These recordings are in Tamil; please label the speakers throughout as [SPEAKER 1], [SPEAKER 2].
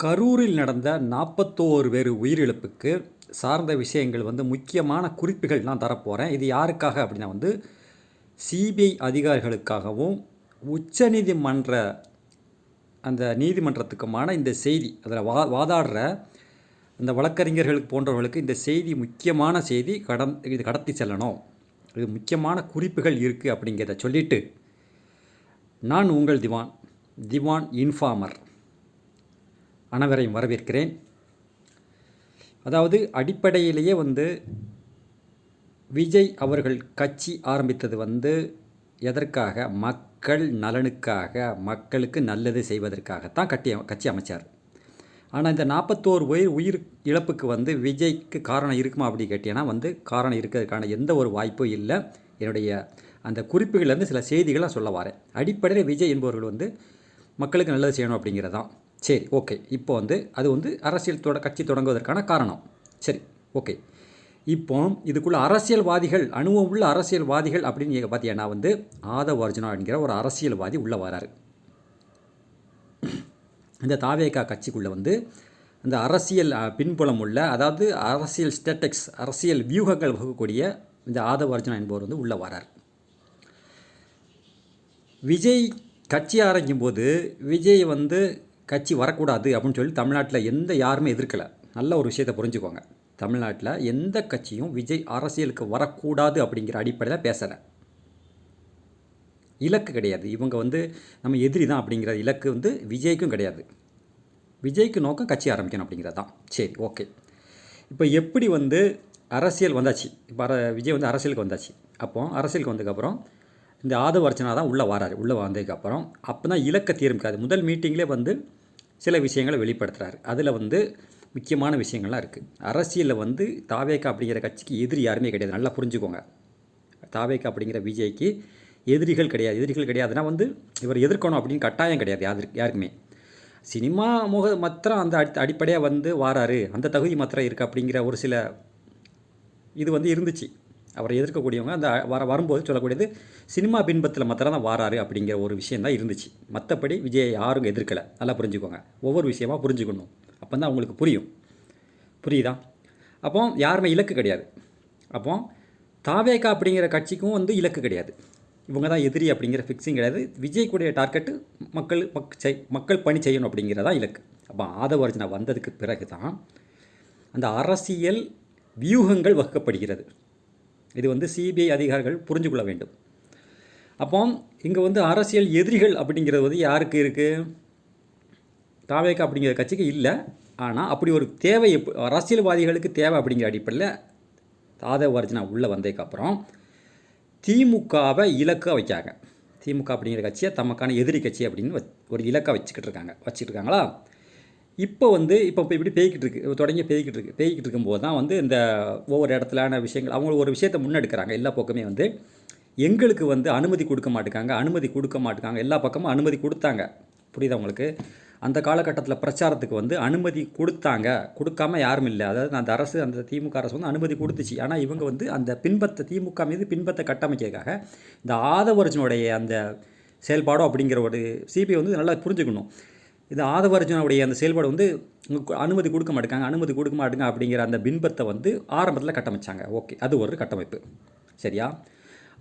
[SPEAKER 1] கரூரில் நடந்த 41 பேர் உயிரிழப்புக்கு சார்ந்த விஷயங்கள் முக்கியமான குறிப்புகள் நான் தரப்போகிறேன். இது யாருக்காக அப்படின்னா சிபிஐ அதிகாரிகளுக்காகவும் உச்சநீதிமன்ற அந்த நீதிமன்றத்துக்குமான இந்த செய்தி அதில் வாதாடுற அந்த வழக்கறிஞர்களுக்கு போன்றவர்களுக்கு இந்த செய்தி முக்கியமான செய்தி இது கடத்தி செல்லணும். இது முக்கியமான குறிப்புகள் இருக்குது அப்படிங்கிறத சொல்லிவிட்டு நான் உங்கள் திவான் இன்ஃபார்மர் அனைவரையும் வரவேற்கிறேன். அதாவது அடிப்படையிலேயே விஜய் அவர்கள் கட்சி ஆரம்பித்தது எதற்காக? மக்கள் நலனுக்காக, மக்களுக்கு நல்லது செய்வதற்காகத்தான் கட்சி அமைச்சார். ஆனால் இந்த 41 உயிர் இழப்புக்கு விஜய்க்கு காரணம் இருக்குமா அப்படி கேட்டீங்கன்னா காரணம் இருக்கிறதுக்கான எந்த ஒரு வாய்ப்பும் இல்லை. என்னுடைய அந்த குறிப்புகள்லேருந்து சில செய்திகளை சொல்ல வரேன். அடிப்படையில் விஜய் என்பவர்கள் மக்களுக்கு நல்லது செய்யணும் அப்படிங்கிறதான். சரி, ஓகே. இப்போ அது அரசியல் கட்சி தொடங்குவதற்கான காரணம். சரி, ஓகே. இப்போ இதுக்குள்ள அரசியல்வாதிகள், அனுபவம் உள்ள அரசியல்வாதிகள் அப்படின்னு நீங்கள் பார்த்தீங்கன்னா ஆதவ் அர்ஜுனா என்கிற ஒரு அரசியல்வாதி உள்ளே வராரு. இந்த தாவேகா கட்சிக்குள்ளே அந்த அரசியல் பின்புலம் உள்ள, அதாவது அரசியல் ஸ்டேட்டக்ஸ், அரசியல் வியூகங்கள் வகுக்கக்கூடிய இந்த ஆதவ் அர்ஜுனா என்பவர் உள்ளே வரார். விஜய் கட்சி ஆரம்பிக்கும் போது விஜய் கட்சி வரக்கூடாது அப்படின்னு சொல்லி தமிழ்நாட்டில் யாருமே எதிர்க்கலை. நல்ல ஒரு விஷயத்தை புரிஞ்சுக்கோங்க. தமிழ்நாட்டில் எந்த கட்சியும் விஜய் அரசியலுக்கு வரக்கூடாது அப்படிங்கிற அடிப்படையில் பேசலை. இலக்கு கிடையாது. இவங்க நம்ம எதிரி தான் அப்படிங்கிற இலக்கு விஜய்க்கும் கிடையாது. விஜய்க்கு நோக்கம் கட்சி ஆரம்பிக்கணும் அப்படிங்கிறது தான். சரி, ஓகே. இப்போ எப்படி அரசியல் வந்தாச்சு. இப்போ விஜய் அரசியலுக்கு வந்தாச்சு. அப்போ அரசியலுக்கு வந்ததுக்கப்புறம் இந்த ஆதவ் அர்ச்சனா தான் உள்ளே வராரு. உள்ளே வந்ததுக்கப்புறம் அப்போ தான் இலக்கை தீர்மானிக்காது. முதல் மீட்டிங்லேயே சில விஷயங்களை வெளிப்படுத்துகிறாரு. அதில் முக்கியமான விஷயங்கள்லாம் இருக்குது. அரசியலில் தாவேகா அப்படிங்கிற கட்சிக்கு எதிரி யாருமே கிடையாது. நல்லா புரிஞ்சுக்கோங்க. தாவேகா அப்படிங்கிற விஜய்க்கு எதிரிகள் கிடையாதுன்னா இவர் எதிர்க்கணும் அப்படின்னு கட்டாயம் கிடையாது யாருக்குமே. சினிமா மாத்திரம் அந்த அடிப்படையாக வாராரு, அந்த தகுதி மாத்திரம் இருக்குது அப்படிங்கிற ஒரு சில இது இருந்துச்சு. அவரை எதிர்க்கக்கூடியவங்க அந்த வரும்போது சொல்லக்கூடியது சினிமா பின்பத்தில் மாத்திரம் தான் வாராரு அப்படிங்கிற ஒரு விஷயம் தான் இருந்துச்சு. மற்றபடி விஜய் யாரும் எதிர்க்கலை. நல்லா புரிஞ்சுக்கோங்க. ஒவ்வொரு விஷயமாக புரிஞ்சுக்கணும். அப்போ தான் அவங்களுக்கு புரியுதா? அப்போ யாருமே இலக்கு கிடையாது. அப்போ தாவேகா அப்படிங்கிற கட்சிக்கும் இலக்கு கிடையாது. இவங்க தான் எதிரி அப்படிங்கிற ஃபிக்ஸிங் கிடையாது. விஜய் கூடிய டார்கெட்டு மக்கள் பணி செய்யணும் அப்படிங்கிறதான் இலக்கு. அப்போ ஆதவ் அர்ஜுனா வந்ததுக்கு பிறகு தான் அந்த அரசியல் வியூகங்கள் வகுக்கப்படுகிறது. இது சிபிஐ அதிகாரிகள் புரிஞ்சு கொள்ள வேண்டும். அப்போ இங்கே அரசியல் எதிரிகள் அப்படிங்கிறது யாருக்கு இருக்குது? தாவேகா அப்படிங்கிற கட்சிக்கு இல்லை. ஆனால் அப்படி ஒரு தேவை அரசியல்வாதிகளுக்கு தேவை அப்படிங்கிற அடிப்படையில் ஆதவ் அர்ஜுனா உள்ளே வந்ததுக்கப்புறம் திமுகவை இலக்காக வைக்காங்க. திமுக அப்படிங்கிற கட்சியை தமக்கான எதிரி கட்சி அப்படின்னு ஒரு இலக்காக வச்சுக்கிட்டு இருக்காங்களா? இப்போ இப்படி பேய்கிட்டு இருக்குது. பேய்கிட்டு இருக்கும்போது தான் இந்த ஒவ்வொரு இடத்துலான விஷயங்கள் அவங்க ஒரு விஷயத்தை முன்னெடுக்கிறாங்க. எல்லா பக்கமே எங்களுக்கு அனுமதி கொடுக்க மாட்டேங்காங்க. எல்லா பக்கமும் அனுமதி கொடுத்தாங்க. புரியுதா உங்களுக்கு? அந்த காலகட்டத்தில் பிரச்சாரத்துக்கு அனுமதி கொடுக்காம யாரும் இல்லை. அதாவது அந்த திமுக அரசு அனுமதி கொடுத்துச்சு. ஆனால் இவங்க அந்த திமுக மீது பின்பத்தை கட்டமைக்கிறதுக்காக இந்த ஆதவர்ஜனுடைய அந்த செயல்பாடோ அப்படிங்கிற ஒரு சிபிஐ நல்லா புரிஞ்சுக்கணும். இந்த ஆதவ அர்ஜுனாவுடைய அந்த செயல்பாடு அனுமதி கொடுக்க மாட்டேங்க அப்படிங்கிற அந்த பின்பத்தை ஆரம்பத்தில் கட்டமைச்சாங்க. ஓகே, அது ஒரு கட்டமைப்பு. சரியா?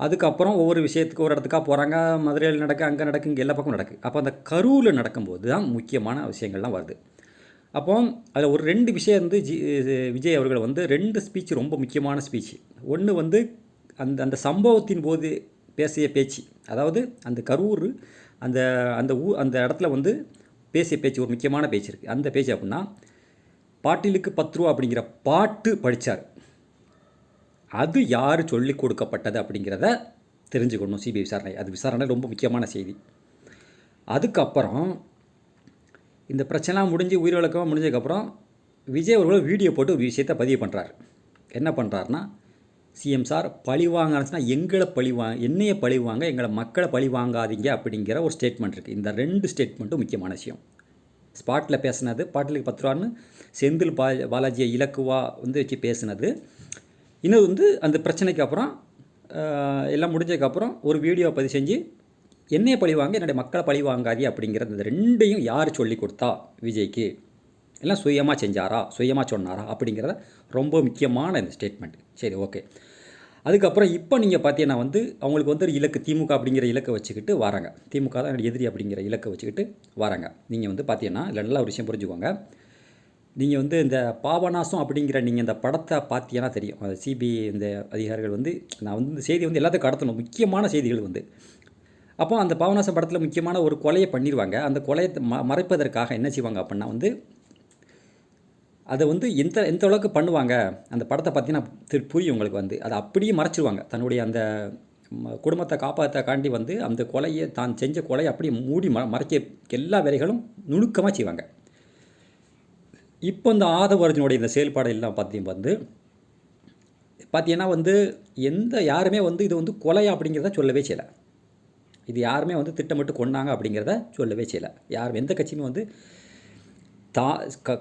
[SPEAKER 1] அதுக்கப்புறம் ஒவ்வொரு விஷயத்துக்கு ஒரு இடத்துக்காக போகிறாங்க. மதுரையில் அங்கே நடக்கு, இங்கே எல்லா பக்கமும் நடக்குது. அப்போ அந்த கரூரில் நடக்கும்போது தான் முக்கியமான விஷயங்கள்லாம் வருது. அப்போ அதில் ஒரு 2 விஷயம் விஜய் அவர்கள் 2 ஸ்பீச் ரொம்ப முக்கியமான ஸ்பீச். ஒன்று அந்த சம்பவத்தின் போது பேசிய பேச்சு, அதாவது அந்த கரூர் அந்த இடத்துல பேசிய பேச்சு, ஒரு முக்கியமான பேச்சு இருக்குது. அந்த பேச்சு அப்படின்னா பாட்டிலுக்கு 10 ரூபா அப்படிங்கிற பாட்டு படித்தார். அது யார் சொல்லி கொடுக்கப்பட்டது அப்படிங்கிறத தெரிஞ்சுக்கணும் சிபிஐ விசாரணை. அது விசாரணை ரொம்ப முக்கியமான செய்தி. அதுக்கப்புறம் இந்த பிரச்சனை முடிஞ்சு உயிரிழக்கமாக முடிஞ்சதுக்கப்புறம் விஜய் அவர்கள் வீடியோ போட்டு ஒரு விஷயத்தை பதிவு பண்ணுறாரு. என்ன பண்ணுறாருன்னா, சிஎம் சார் பழி வாங்கினா என்னையை பழி வாங்க, எங்களை மக்களை பழி வாங்காதீங்க அப்படிங்கிற ஒரு ஸ்டேட்மெண்ட் இருக்குது. இந்த 2 ஸ்டேட்மெண்ட்டும் முக்கியமான விஷயம். ஸ்பாட்டில் பேசுனது, பாட்டிலுக்கு 10 ரூபான்னு செந்தில் பாலாஜியை இலக்குவாக வச்சு பேசுனது. இன்னொரு அந்த பிரச்சனைக்கு அப்புறம் எல்லாம் முடிஞ்சதுக்கப்புறம் ஒரு வீடியோ பதிவு செஞ்சு என்னையை பழி வாங்க, என்னுடைய மக்களை பழி வாங்காதே அப்படிங்கிற இந்த 2ஐயும் யார் சொல்லி கொடுத்தா விஜய்க்கு இல்லை சுயமாக செஞ்சாரா, சுயமாக சொன்னாரா அப்படிங்கிறத ரொம்ப முக்கியமான இந்த ஸ்டேட்மெண்ட். சரி, ஓகே. அதுக்கப்புறம் இப்போ நீங்கள் பார்த்தீங்கன்னா வந்து அவங்களுக்கு வந்து ஒரு இலக்கு திமுக அப்படிங்கிற இலக்கை வச்சுக்கிட்டு வராங்க. திமுக தான் என்னோட எதிரி அப்படிங்கிற இலக்கை வச்சுக்கிட்டு வராங்க. நீங்கள் வந்து பார்த்தீங்கன்னா இதில் நல்லா ஒரு விஷயம் புரிஞ்சுக்கோங்க. நீங்கள் வந்து இந்த பாபநாசம் அப்படிங்கிற நீங்கள் இந்த படத்தை பார்த்தீங்கன்னா தெரியும். சிபிஐ இந்த அதிகாரிகள் வந்து நான் வந்து இந்த செய்தி வந்து எல்லாத்துக்கும் கடத்தணும், முக்கியமான செய்திகள் வந்து. அப்போ அந்த பாபநாசம் படத்தில் முக்கியமான ஒரு கொலையை பண்ணிடுவாங்க. அந்த கொலையை மறைப்பதற்காக என்ன செய்வாங்க அப்படின்னா வந்து அதை வந்து எந்த அளவுக்கு பண்ணுவாங்க அந்த படத்தை பார்த்தீங்கன்னா புரியும் உங்களுக்கு வந்து. அதை அப்படியே மறைச்சிடுவாங்க. தன்னுடைய அந்த குடும்பத்தை காப்பாற்ற வந்து அந்த கொலையை தான் செஞ்ச கொலையை அப்படியே மூடி மறைக்க எல்லா வேலைகளும் நுணுக்கமாக செய்வாங்க. இப்போ இந்த ஆதவ அர்ஜுனுடைய இந்த செயல்பாடு எல்லாம் பார்த்தீங்கன்னா வந்து யாருமே வந்து இது வந்து கொலை அப்படிங்கிறத சொல்லவே செய்யலை. இது யாருமே வந்து திட்டமிட்டு கொண்டாங்க அப்படிங்கிறத சொல்லவே செய்யலை. யாரும் எந்த கட்சியுமே வந்து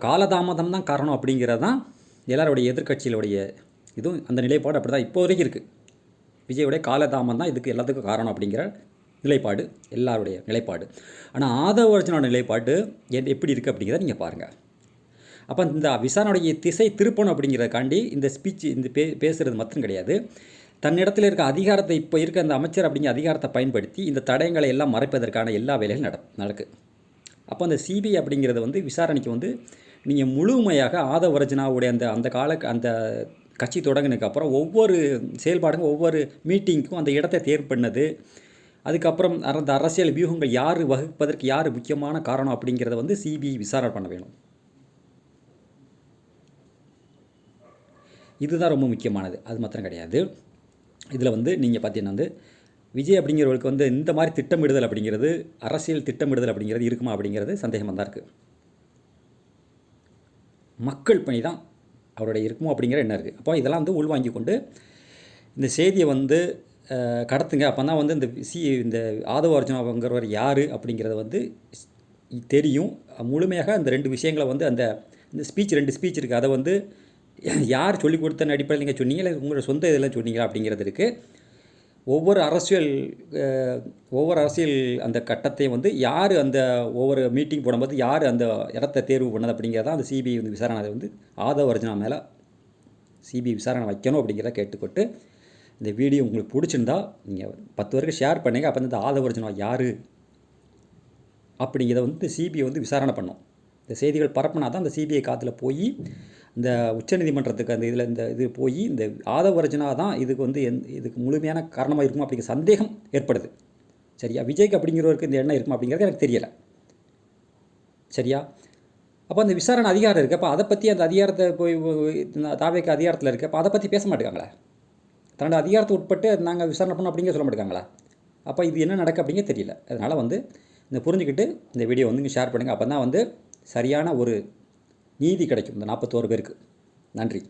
[SPEAKER 1] காலதாமதம் தான் காரணம் அப்படிங்கிறது தான் எல்லாருடைய எதிர்கட்சிகளுடைய இதுவும் அந்த நிலைப்பாடு அப்படி தான் இப்போ வரைக்கும் இருக்குது. விஜயோடைய காலதாமதம் தான் இதுக்கு எல்லாத்துக்கும் காரணம் அப்படிங்கிற நிலைப்பாடு எல்லாருடைய நிலைப்பாடு. ஆனால் ஆதவ அர்ஜுனோட நிலைப்பாடு எப்படி இருக்குது அப்படிங்கிறத நீங்கள் பாருங்கள். அப்போ இந்த விசாரணையுடைய திசை திருப்பணும் அப்படிங்கிறதுக்காண்டி இந்த ஸ்பீச் இந்த பேசுகிறது மட்டும் கிடையாது. தன்னிடத்தில் இருக்க அதிகாரத்தை இப்போ இருக்க அந்த அமைச்சர் அப்படிங்கிற அதிகாரத்தை பயன்படுத்தி இந்த தடயங்களை எல்லாம் மறைப்பதற்கான எல்லா வேலைகளும் நடக்குது. அப்போ அந்த சிபிஐ அப்படிங்கிறது வந்து விசாரணைக்கு வந்து நீங்கள் முழுமையாக ஆதவ அர்ஜுனாவுடைய அந்த கட்சி தொடங்கினதுக்கப்புறம் ஒவ்வொரு செயல்பாடுங்க ஒவ்வொரு மீட்டிங்க்கும் அந்த இடத்தை தேர்வு பண்ணது, அதுக்கப்புறம் அந்த அரசியல் வியூகங்கள் யார் வகுப்பதற்கு யார் முக்கியமான காரணம் அப்படிங்கிறத வந்து சிபிஐ விசாரணை பண்ண வேணும். இதுதான் ரொம்ப முக்கியமானது. அது மாத்திரம் கிடையாது. இதில் வந்து நீங்கள் பார்த்தீங்கன்னா வந்து விஜய் அப்படிங்கிறவர்களுக்கு வந்து இந்த மாதிரி திட்டமிடுதல் அப்படிங்கிறது, அரசியல் திட்டமிடுதல் அப்படிங்கிறது இருக்குமா அப்படிங்கிறது சந்தேகமாக தான் இருக்குது. மக்கள் பணி தான் அவருடைய இருக்குமோ அப்படிங்கிற எண்ணம் இருக்குது. அப்போ இதெல்லாம் வந்து உள்வாங்கி கொண்டு இந்த செய்தியை வந்து கடத்துங்க. அப்போ தான் வந்து இந்த ஆதவ அர்ஜுனாங்கிறவர் யார் அப்படிங்கிறத வந்து தெரியும். முழுமையாக அந்த 2 விஷயங்களை வந்து இந்த ஸ்பீச் 2 ஸ்பீச் இருக்குது. அதை வந்து யார் சொல்லிக் கொடுத்த அடிப்படையில் நீங்கள் சொன்னீங்க, இல்லை உங்களோட சொந்த இதெல்லாம் சொன்னீங்களா அப்படிங்கிறது இருக்குது. ஒவ்வொரு அரசியல் அந்த கட்டத்தையும் வந்து யார் அந்த ஒவ்வொரு மீட்டிங் போடும்போது யார் அந்த இடத்த தேர்வு பண்ணது அப்படிங்கிறதான் அந்த சிபிஐ வந்து விசாரணை வந்து ஆதவ அர்ஜுனா மேலே சிபிஐ விசாரணை வைக்கணும் அப்படிங்கிறத கேட்டுக்கொண்டு இந்த வீடியோ உங்களுக்கு பிடிச்சிருந்தா நீங்கள் 10 பேருக்கு ஷேர் பண்ணுங்கள். அப்போ இந்த ஆதவ அர்ஜுனா யார் அப்படிங்கிறத வந்து சிபிஐ வந்து விசாரணை பண்ணும். இந்த செய்திகள் பரப்புனா தான் அந்த சிபிஐ காத்தில் போய் இந்த உச்சநீதிமன்றத்துக்கு இது போய் இந்த ஆதவ அர்ஜுனா தான் இதுக்கு வந்து இதுக்கு முழுமையான காரணமாக இருக்குமா அப்படிங்கிற சந்தேகம் ஏற்படுது. சரியா? விஜய்க்கு அப்படிங்கிறவருக்கு இந்த எண்ணம் இருக்குமா அப்படிங்கிறது எனக்கு தெரியலை. சரியா? அப்போ அந்த விசாரணை அதிகாரம் இருக்குது. அப்போ அதை பற்றி அந்த அதிகாரத்தை போய் தாவேக்கு அதிகாரத்தில் இருக்குது. அப்போ அதை பற்றி பேச மாட்டேங்காங்களா? தன்னோட அதிகாரத்தை உட்பட்டு நாங்கள் விசாரணை பண்ணோம் அப்படிங்கிற சொல்ல மாட்டேங்காங்களா? அப்போ இது என்ன நடக்கு அப்படிங்க தெரியல. அதனால் வந்து இந்த புரிஞ்சுக்கிட்டு இந்த வீடியோ வந்து நீங்கள் ஷேர் பண்ணுங்கள். அப்போ தான் வந்து சரியான ஒரு நீதி கிடைக்கும் இந்த 41 பேருக்கு. நன்றி.